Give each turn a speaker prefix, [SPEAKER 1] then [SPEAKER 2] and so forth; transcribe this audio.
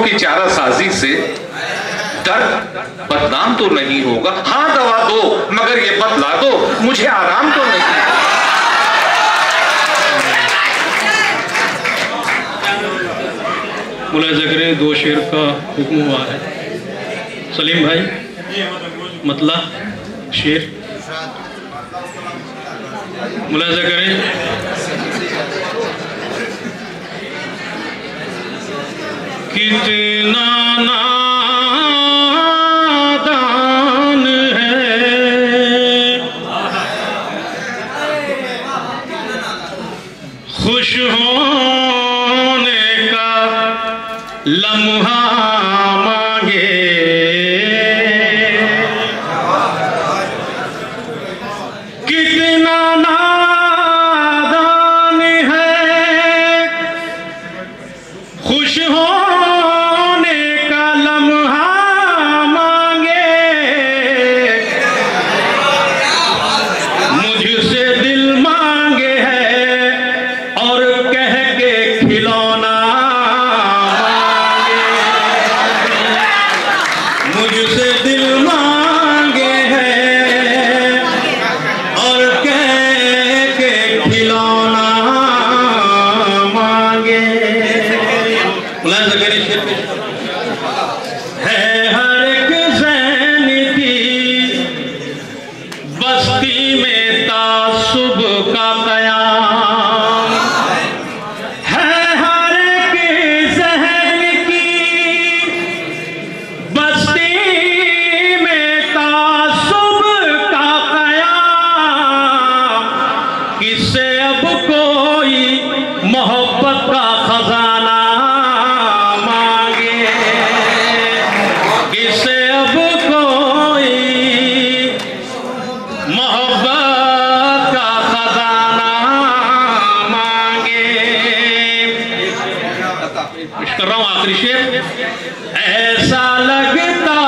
[SPEAKER 1] की चारा साजी से दर्द बदनाम तो नहीं होगा। हाँ दवा दो मगर ये बतला दो मुझे आराम तो नहीं।
[SPEAKER 2] मुलाहिजा करें, 2 शेर का हुक्म हुआ है। सलीम भाई मतला शेर मुलाहिजा करें। कितना नादान है खुश होने का लम्हा मांगे, कितना नादान है खुश होने का लम्हा मांगे, मुझसे दिल मांगे है और कह के खिलौना मांगे, मुझसे दिल मांगे है और कह के खिलौना मांगे। है हर एक ज़ैन की बस्ती में तासुब का क़याम, है हर एक ज़हन की बस्ती में तासुब का क़याम, किससे अब कोई मोहब्बत का खजाना मांगे, किससे अब कोई मोहब्बत का खजाना मांगे। कर रहा हूं आखिरी शेर। ऐसा लगता